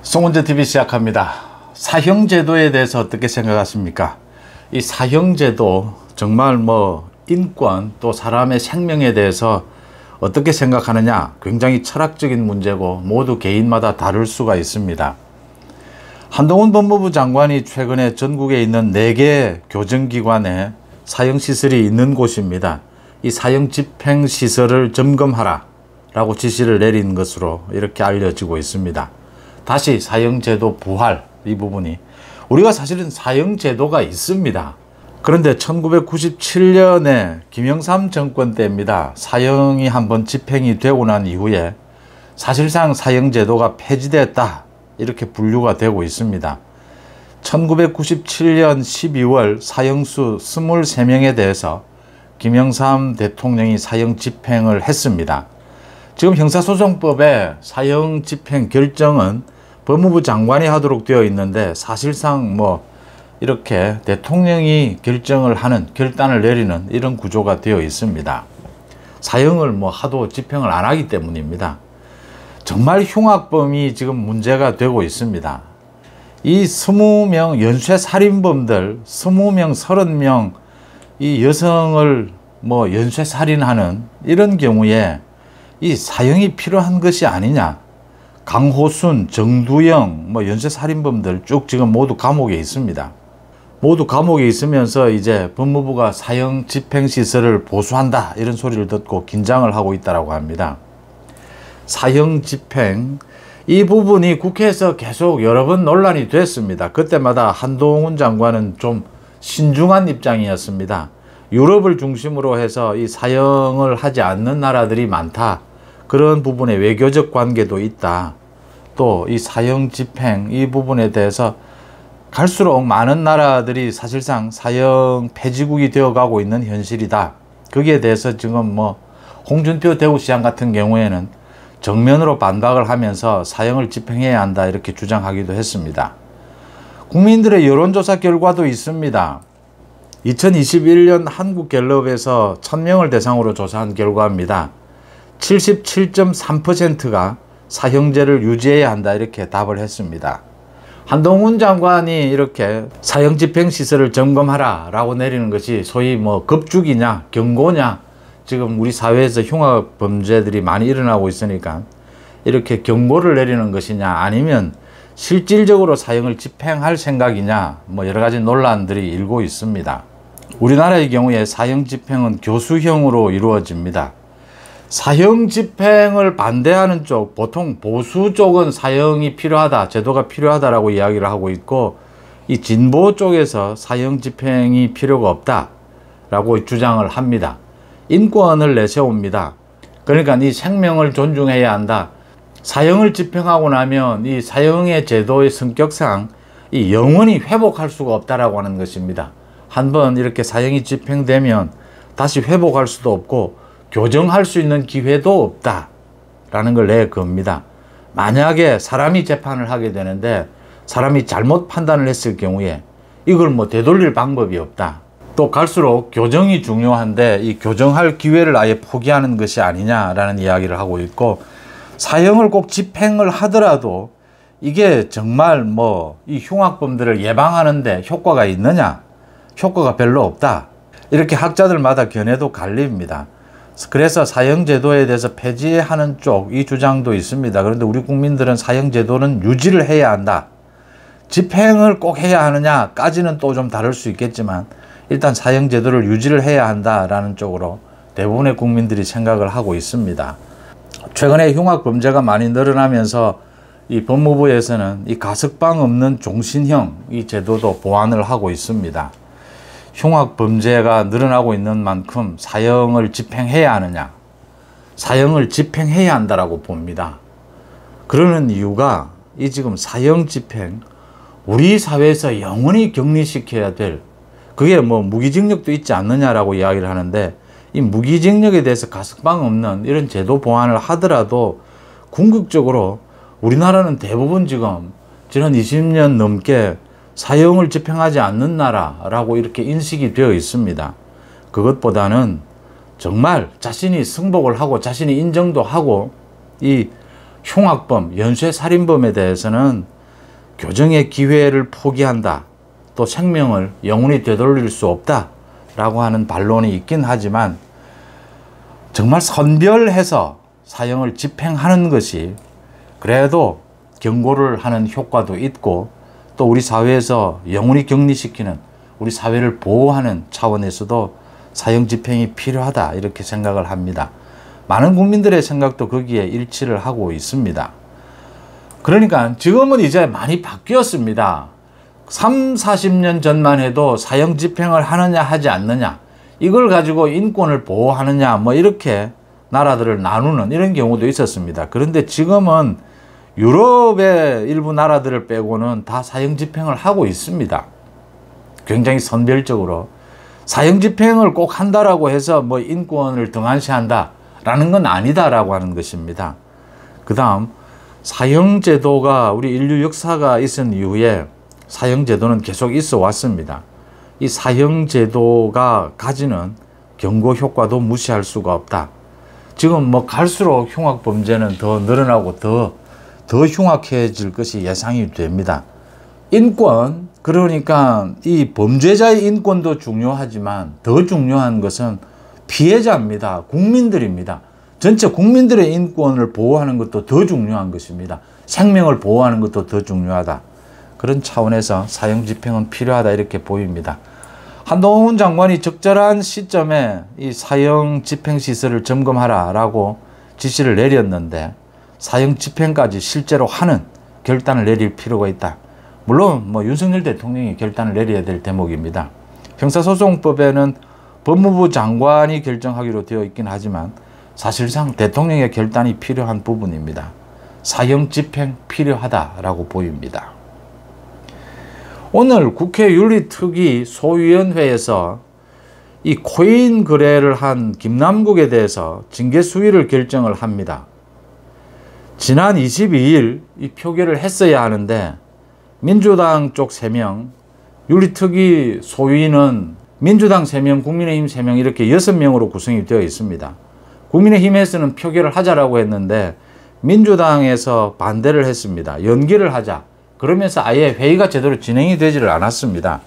송은재TV 시작합니다. 사형제도에 대해서 어떻게 생각하십니까? 이 사형제도 정말 인권 또 사람의 생명에 대해서 어떻게 생각하느냐, 굉장히 철학적인 문제고 모두 개인마다 다를 수가 있습니다. 한동훈 법무부 장관이 최근에 전국에 있는 4개 교정기관에 사형시설이 있는 곳입니다. 이 사형집행시설을 점검하라 라고 지시를 내린 것으로 이렇게 알려지고 있습니다. 다시 사형제도 부활, 이 부분이 우리가 사실은 사형제도가 있습니다. 그런데 1997년에 김영삼 정권 때입니다. 사형이 한번 집행이 되고 난 이후에 사실상 사형제도가 폐지됐다, 이렇게 분류가 되고 있습니다. 1997년 12월 사형수 23명에 대해서 김영삼 대통령이 사형 집행을 했습니다. 지금 형사소송법에 사형 집행 결정은 법무부 장관이 하도록 되어 있는데, 사실상 이렇게 대통령이 결정을 하는, 결단을 내리는 이런 구조가 되어 있습니다. 사형을 하도 집행을 안 하기 때문입니다. 정말 흉악범이 지금 문제가 되고 있습니다. 이 20명 연쇄살인범들, 20명, 30명 이 여성을 연쇄살인하는 이런 경우에 이 사형이 필요한 것이 아니냐. 강호순, 정두영, 연쇄살인범들 쭉 지금 모두 감옥에 있습니다. 모두 감옥에 있으면서 이제 법무부가 사형 집행시설을 보수한다, 이런 소리를 듣고 긴장을 하고 있다고 합니다. 사형 집행, 이 부분이 국회에서 계속 여러 번 논란이 됐습니다. 그때마다 한동훈 장관은 좀 신중한 입장이었습니다. 유럽을 중심으로 해서 이 사형을 하지 않는 나라들이 많다, 그런 부분에 외교적 관계도 있다. 또 이 사형 집행, 이 부분에 대해서 갈수록 많은 나라들이 사실상 사형 폐지국이 되어가고 있는 현실이다. 거기에 대해서 지금 홍준표 대구시장 같은 경우에는 정면으로 반박을 하면서 사형을 집행해야 한다, 이렇게 주장하기도 했습니다. 국민들의 여론조사 결과도 있습니다. 2021년 한국갤럽에서 1000명을 대상으로 조사한 결과입니다. 77.3%가 사형제를 유지해야 한다, 이렇게 답을 했습니다. 한동훈 장관이 이렇게 사형 집행시설을 점검하라 라고 내리는 것이 소위 겁주기냐 경고냐, 지금 우리 사회에서 흉악 범죄들이 많이 일어나고 있으니까 이렇게 경고를 내리는 것이냐, 아니면 실질적으로 사형을 집행할 생각이냐, 여러 가지 논란들이 일고 있습니다. 우리나라의 경우에 사형 집행은 교수형으로 이루어집니다. 사형 집행을 반대하는 쪽, 보통 보수 쪽은 사형이 필요하다, 제도가 필요하다라고 이야기를 하고 있고, 이 진보 쪽에서 사형 집행이 필요가 없다라고 주장을 합니다. 인권을 내세웁니다. 그러니까 이 생명을 존중해야 한다. 사형을 집행하고 나면 이 사형의 제도의 성격상 이 영원히 회복할 수가 없다라고 하는 것입니다. 한번 이렇게 사형이 집행되면 다시 회복할 수도 없고 교정할 수 있는 기회도 없다라는 걸 내겁니다. 만약에 사람이 재판을 하게 되는데 사람이 잘못 판단을 했을 경우에 이걸 되돌릴 방법이 없다. 또 갈수록 교정이 중요한데 이 교정할 기회를 아예 포기하는 것이 아니냐라는 이야기를 하고 있고, 사형을 꼭 집행을 하더라도 이게 정말 이 흉악범들을 예방하는데 효과가 있느냐? 효과가 별로 없다. 이렇게 학자들마다 견해도 갈립니다. 그래서 사형제도에 대해서 폐지하는 쪽, 이 주장도 있습니다. 그런데 우리 국민들은 사형제도는 유지를 해야 한다. 집행을 꼭 해야 하느냐까지는 또 좀 다를 수 있겠지만 일단 사형제도를 유지를 해야 한다라는 쪽으로 대부분의 국민들이 생각을 하고 있습니다. 최근에 흉악범죄가 많이 늘어나면서 이 법무부에서는 이 가석방 없는 종신형 이 제도도 보완을 하고 있습니다. 흉악범죄가 늘어나고 있는 만큼 사형을 집행해야 하느냐, 사형을 집행해야 한다라고 봅니다. 그러는 이유가 이 지금 사형 집행, 우리 사회에서 영원히 격리시켜야 될, 그게 무기징역도 있지 않느냐라고 이야기를 하는데, 이 무기징역에 대해서 가석방 없는 이런 제도 보완을 하더라도 궁극적으로 우리나라는 대부분 지금 지난 20년 넘게 사형을 집행하지 않는 나라라고 이렇게 인식이 되어 있습니다. 그것보다는 정말 자신이 승복을 하고 자신이 인정도 하고 이 흉악범, 연쇄살인범에 대해서는 교정의 기회를 포기한다. 또 생명을 영원히 되돌릴 수 없다. 라고 하는 반론이 있긴 하지만 정말 선별해서 사형을 집행하는 것이 그래도 경고를 하는 효과도 있고 또 우리 사회에서 영원히 격리시키는 우리 사회를 보호하는 차원에서도 사형 집행이 필요하다 이렇게 생각을 합니다. 많은 국민들의 생각도 거기에 일치를 하고 있습니다. 그러니까 지금은 이제 많이 바뀌었습니다. 30-40년 전만 해도 사형 집행을 하느냐 하지 않느냐 이걸 가지고 인권을 보호하느냐 뭐 이렇게 나라들을 나누는 이런 경우도 있었습니다. 그런데 지금은 유럽의 일부 나라들을 빼고는 다 사형 집행을 하고 있습니다. 굉장히 선별적으로. 사형 집행을 꼭 한다라고 해서 뭐 인권을 등한시한다라는 건 아니다라고 하는 것입니다. 그 다음 사형제도가 우리 인류 역사가 있은 이후에 사형제도는 계속 있어 왔습니다. 이 사형제도가 가지는 경고 효과도 무시할 수가 없다. 지금 뭐 갈수록 흉악범죄는 더 늘어나고 더 흉악해질 것이 예상이 됩니다. 인권, 그러니까 이 범죄자의 인권도 중요하지만 더 중요한 것은 피해자입니다. 국민들입니다. 전체 국민들의 인권을 보호하는 것도 더 중요한 것입니다. 생명을 보호하는 것도 더 중요하다. 그런 차원에서 사형 집행은 필요하다 이렇게 보입니다. 한동훈 장관이 적절한 시점에 이 사형 집행 시설을 점검하라라고 지시를 내렸는데 사형 집행까지 실제로 하는 결단을 내릴 필요가 있다. 물론 뭐 윤석열 대통령이 결단을 내려야 될 대목입니다. 형사소송법에는 법무부 장관이 결정하기로 되어 있긴 하지만 사실상 대통령의 결단이 필요한 부분입니다. 사형 집행 필요하다라고 보입니다. 오늘 국회 윤리특위 소위원회에서 이 코인 거래를 한 김남국에 대해서 징계 수위를 결정을 합니다. 지난 22일 이 표결을 했어야 하는데 민주당 쪽 3명, 윤리특위 소위는 민주당 3명, 국민의힘 3명 이렇게 6명으로 구성이 되어 있습니다. 국민의힘에서는 표결을 하자라고 했는데 민주당에서 반대를 했습니다. 연기를 하자. 그러면서 아예 회의가 제대로 진행이 되지를 않았습니다.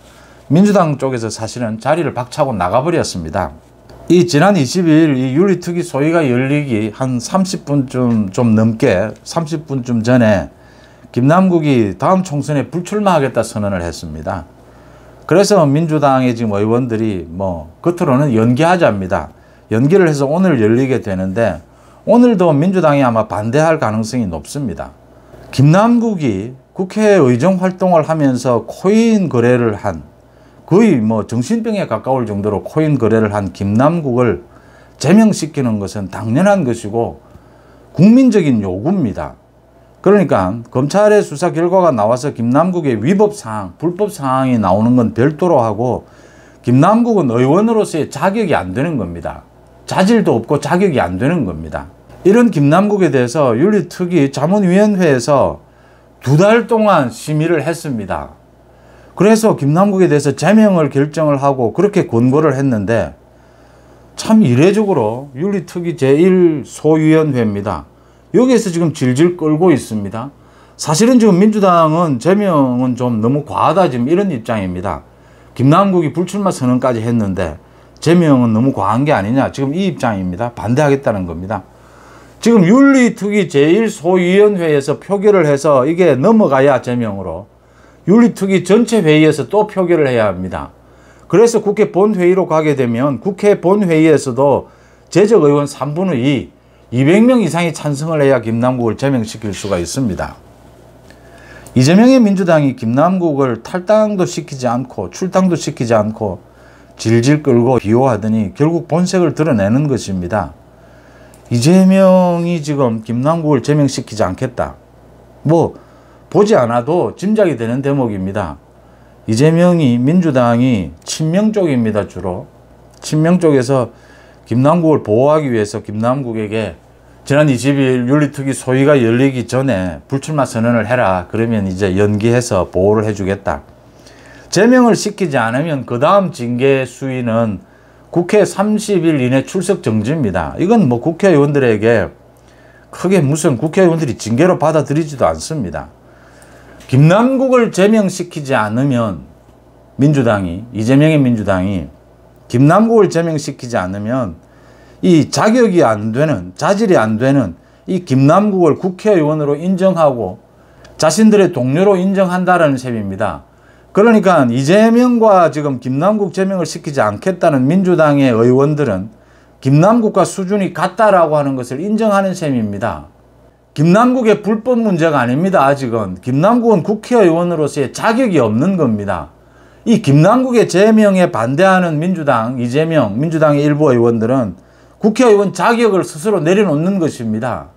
민주당 쪽에서 사실은 자리를 박차고 나가버렸습니다. 이 지난 22일 이 윤리특위 소위가 열리기 한 30분쯤 좀 넘게 30분쯤 전에 김남국이 다음 총선에 불출마하겠다 선언을 했습니다. 그래서 민주당의 지금 의원들이 뭐 겉으로는 연기하자입니다. 연기를 해서 오늘 열리게 되는데 오늘도 민주당이 아마 반대할 가능성이 높습니다. 김남국이 국회의정 활동을 하면서 코인 거래를 한 거의 뭐 정신병에 가까울 정도로 코인 거래를 한 김남국을 제명시키는 것은 당연한 것이고 국민적인 요구입니다. 그러니까 검찰의 수사 결과가 나와서 김남국의 위법사항, 불법사항이 나오는 건 별도로 하고 김남국은 의원으로서의 자격이 안 되는 겁니다. 자질도 없고 자격이 안 되는 겁니다. 이런 김남국에 대해서 윤리특위 자문위원회에서 2달 동안 심의를 했습니다. 그래서 김남국에 대해서 제명을 결정을 하고 그렇게 권고를 했는데 참 이례적으로 윤리특위 제1소위원회입니다. 여기에서 지금 질질 끌고 있습니다. 사실은 지금 민주당은 제명은 좀 너무 과하다 지금 이런 입장입니다. 김남국이 불출마 선언까지 했는데 제명은 너무 과한 게 아니냐 지금 이 입장입니다. 반대하겠다는 겁니다. 지금 윤리특위 제1소위원회에서 표결을 해서 이게 넘어가야 제명으로 윤리특위 전체 회의에서 또 표결을 해야 합니다. 그래서 국회 본회의로 가게 되면 국회 본회의에서도 제적 의원 3분의 2, 200명 이상이 찬성을 해야 김남국을 제명시킬 수가 있습니다. 이재명의 민주당이 김남국을 탈당도 시키지 않고 출당도 시키지 않고 질질 끌고 비호하더니 결국 본색을 드러내는 것입니다. 이재명이 지금 김남국을 제명시키지 않겠다. 뭐 보지 않아도 짐작이 되는 대목입니다. 이재명이 민주당이 친명 쪽입니다. 주로 친명 쪽에서 김남국을 보호하기 위해서 김남국에게 지난 20일 윤리특위 소위가 열리기 전에 불출마 선언을 해라. 그러면 이제 연기해서 보호를 해주겠다. 제명을 시키지 않으면 그 다음 징계 수위는 국회 30일 이내 출석 정지입니다. 이건 뭐 국회의원들에게 크게 무슨 국회의원들이 징계로 받아들이지도 않습니다. 김남국을 제명시키지 않으면 민주당이, 이재명의 민주당이 김남국을 제명시키지 않으면 이 자격이 안 되는, 자질이 안 되는 이 김남국을 국회의원으로 인정하고 자신들의 동료로 인정한다라는 셈입니다. 그러니까 이재명과 지금 김남국 제명을 시키지 않겠다는 민주당의 의원들은 김남국과 수준이 같다라고 하는 것을 인정하는 셈입니다. 김남국의 불법 문제가 아닙니다. 아직은. 김남국은 국회의원으로서의 자격이 없는 겁니다. 이 김남국의 제명에 반대하는 민주당, 이재명, 민주당의 일부 의원들은 국회의원 자격을 스스로 내려놓는 것입니다.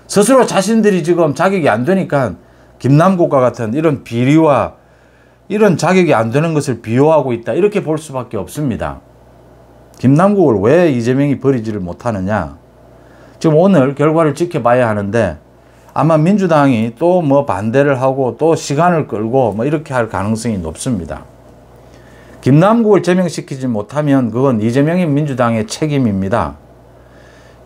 스스로 자신들이 지금 자격이 안 되니까 김남국과 같은 이런 비리와 이런 자격이 안 되는 것을 비호하고 있다. 이렇게 볼 수밖에 없습니다. 김남국을 왜 이재명이 버리지를 못하느냐. 지금 오늘 결과를 지켜봐야 하는데 아마 민주당이 또 뭐 반대를 하고 또 시간을 끌고 뭐 이렇게 할 가능성이 높습니다. 김남국을 제명시키지 못하면 그건 이재명의 민주당의 책임입니다.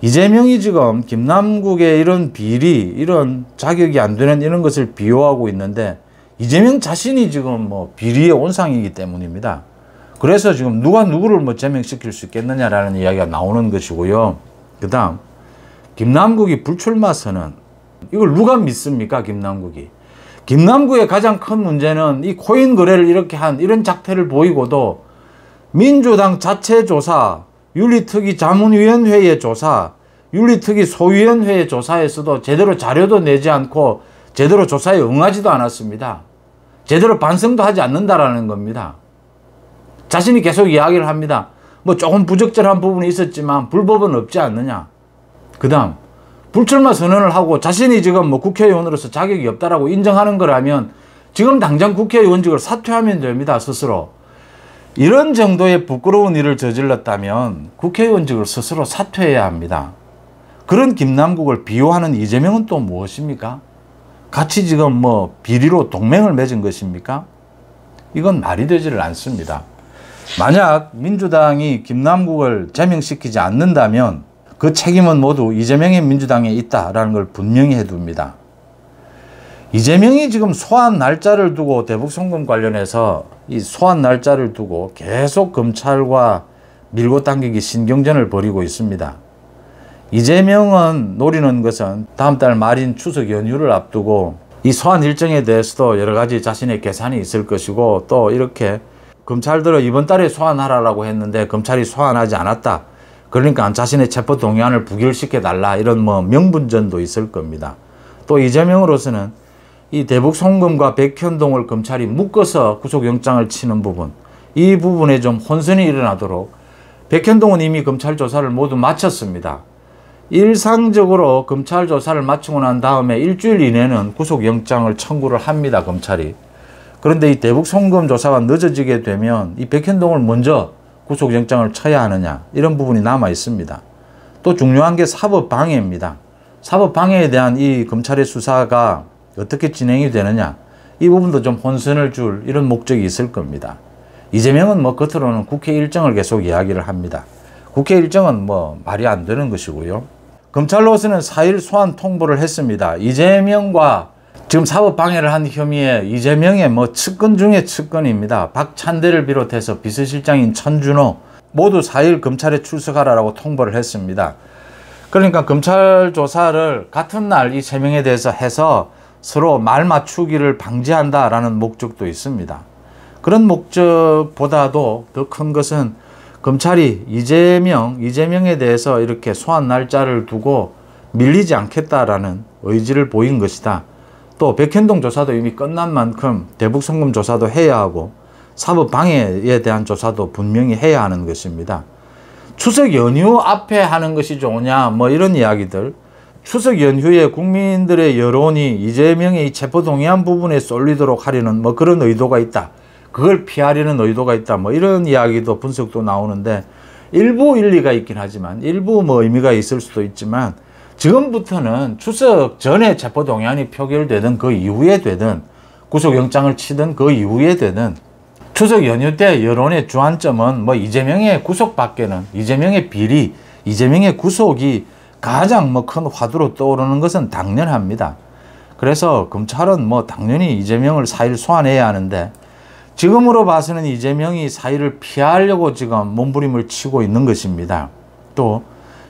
이재명이 지금 김남국의 이런 비리, 이런 자격이 안 되는 이런 것을 비호하고 있는데 이재명 자신이 지금 뭐 비리의 온상이기 때문입니다. 그래서 지금 누가 누구를 뭐 제명시킬 수 있겠느냐라는 이야기가 나오는 것이고요. 그 다음, 김남국이 불출마 선언. 이걸 누가 믿습니까, 김남국이? 김남국의 가장 큰 문제는 이 코인 거래를 이렇게 한 이런 작태를 보이고도 민주당 자체 조사, 윤리특위 자문위원회의 조사, 윤리특위 소위원회의 조사에서도 제대로 자료도 내지 않고 제대로 조사에 응하지도 않았습니다. 제대로 반성도 하지 않는다라는 겁니다. 자신이 계속 이야기를 합니다. 뭐 조금 부적절한 부분이 있었지만 불법은 없지 않느냐. 그 다음, 불출마 선언을 하고 자신이 지금 뭐 국회의원으로서 자격이 없다라고 인정하는 거라면 지금 당장 국회의원직을 사퇴하면 됩니다, 스스로. 이런 정도의 부끄러운 일을 저질렀다면 국회의원직을 스스로 사퇴해야 합니다. 그런 김남국을 비호하는 이재명은 또 무엇입니까? 같이 지금 뭐 비리로 동맹을 맺은 것입니까? 이건 말이 되지를 않습니다. 만약 민주당이 김남국을 제명시키지 않는다면 그 책임은 모두 이재명의 민주당에 있다라는 걸 분명히 해둡니다. 이재명이 지금 소환 날짜를 두고 대북 송금 관련해서 이 소환 날짜를 두고 계속 검찰과 밀고 당기기 신경전을 벌이고 있습니다. 이재명은 노리는 것은 다음 달 말인 추석 연휴를 앞두고 이 소환 일정에 대해서도 여러 가지 자신의 계산이 있을 것이고 또 이렇게 검찰들은 이번 달에 소환하라고 했는데 검찰이 소환하지 않았다. 그러니까 자신의 체포 동의안을 부결시켜 달라 이런 뭐 명분전도 있을 겁니다. 또 이재명으로서는 이 대북 송금과 백현동을 검찰이 묶어서 구속영장을 치는 부분, 이 부분에 좀 혼선이 일어나도록 백현동은 이미 검찰 조사를 모두 마쳤습니다. 일상적으로 검찰 조사를 마치고 난 다음에 일주일 이내는 구속영장을 청구를 합니다, 검찰이. 그런데 이 대북 송금 조사가 늦어지게 되면 이 백현동을 먼저 구속영장을 쳐야 하느냐, 이런 부분이 남아 있습니다. 또 중요한 게 사법방해입니다. 사법방해에 대한 이 검찰의 수사가 어떻게 진행이 되느냐, 이 부분도 좀 혼선을 줄 이런 목적이 있을 겁니다. 이재명은 뭐 겉으로는 국회 일정을 계속 이야기를 합니다. 국회 일정은 뭐 말이 안 되는 것이고요. 검찰로서는 4일 소환 통보를 했습니다. 이재명과 지금 사법방해를 한 혐의에 이재명의 뭐 측근 중에 측근입니다. 박찬대를 비롯해서 비서실장인 천준호 모두 4일 검찰에 출석하라고 통보를 했습니다. 그러니까 검찰 조사를 같은 날 이 3명에 대해서 해서 서로 말 맞추기를 방지한다라는 목적도 있습니다. 그런 목적보다도 더 큰 것은 검찰이 이재명에 대해서 이렇게 소환 날짜를 두고 밀리지 않겠다라는 의지를 보인 것이다. 또 백현동 조사도 이미 끝난 만큼 대북 송금 조사도 해야 하고 사법방해에 대한 조사도 분명히 해야 하는 것입니다. 추석 연휴 앞에 하는 것이 좋으냐 뭐 이런 이야기들, 추석 연휴에 국민들의 여론이 이재명의 이 체포동의안 부분에 쏠리도록 하려는 뭐 그런 의도가 있다. 그걸 피하려는 의도가 있다. 뭐 이런 이야기도 분석도 나오는데 일부 일리가 있긴 하지만 일부 뭐 의미가 있을 수도 있지만 지금부터는 추석 전에 체포동의안이 표결되든 그 이후에 되든 구속영장을 치든 그 이후에 되든 추석 연휴 때 여론의 주안점은 뭐 이재명의 구속밖에는, 이재명의 비리, 이재명의 구속이 가장 뭐 큰 화두로 떠오르는 것은 당연합니다. 그래서 검찰은 뭐 당연히 이재명을 사의를 소환해야 하는데, 지금으로 봐서는 이재명이 사의를 피하려고 지금 몸부림을 치고 있는 것입니다. 또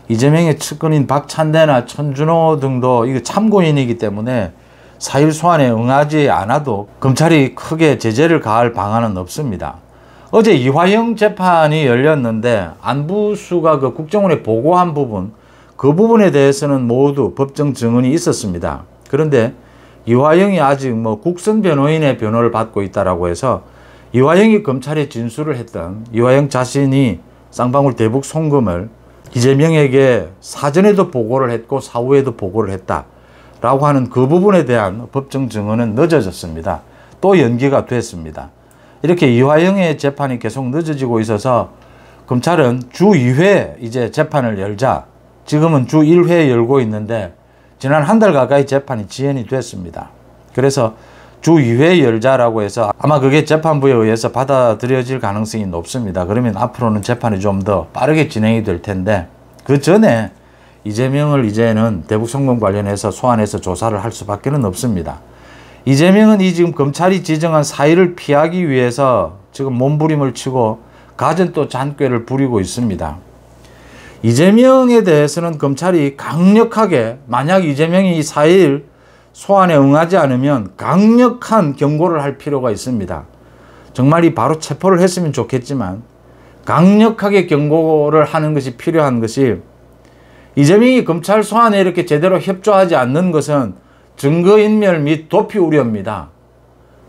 이재명의 측근인 박찬대나 천준호 등도 이거 참고인이기 때문에 사의를 소환에 응하지 않아도 검찰이 크게 제재를 가할 방안은 없습니다. 어제 이화영 재판이 열렸는데 안부수가 그 국정원에 보고한 부분, 그 부분에 대해서는 모두 법정 증언이 있었습니다. 그런데 이화영이 아직 뭐 국선 변호인의 변호를 받고 있다라고 해서 이화영이 검찰에 진술을 했던, 이화영 자신이 쌍방울 대북 송금을 이재명에게 사전에도 보고를 했고 사후에도 보고를 했다라고 하는 그 부분에 대한 법정 증언은 늦어졌습니다. 또 연기가 됐습니다. 이렇게 이화영의 재판이 계속 늦어지고 있어서 검찰은 주 2회 이제 재판을 열자, 지금은 주 1회 열고 있는데 지난 한 달 가까이 재판이 지연이 됐습니다. 그래서 주 2회 열자라고 해서 아마 그게 재판부에 의해서 받아들여질 가능성이 높습니다. 그러면 앞으로는 재판이 좀 더 빠르게 진행이 될 텐데, 그 전에 이재명을 이제는 대북 송금 관련해서 소환해서 조사를 할 수밖에 없습니다. 이재명은 이 지금 검찰이 지정한 사의를 피하기 위해서 지금 몸부림을 치고 갖은 또 잔꾀를 부리고 있습니다. 이재명에 대해서는 검찰이 강력하게, 만약 이재명이 이 사의를 소환에 응하지 않으면 강력한 경고를 할 필요가 있습니다. 정말 바로 체포를 했으면 좋겠지만 강력하게 경고를 하는 것이 필요한 것이, 이재명이 검찰 소환에 이렇게 제대로 협조하지 않는 것은 증거인멸 및 도피 우려입니다.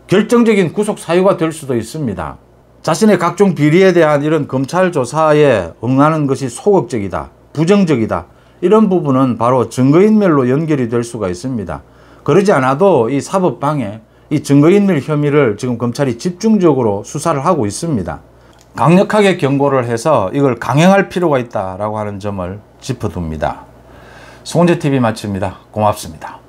결정적인 구속 사유가 될 수도 있습니다. 자신의 각종 비리에 대한 이런 검찰 조사에 응하는 것이 소극적이다, 부정적이다, 이런 부분은 바로 증거인멸로 연결이 될 수가 있습니다. 그러지 않아도 이 사법방해, 이 증거인멸 혐의를 지금 검찰이 집중적으로 수사를 하고 있습니다. 강력하게 경고를 해서 이걸 강행할 필요가 있다라고 하는 점을 짚어둡니다. 송은재TV 마칩니다. 고맙습니다.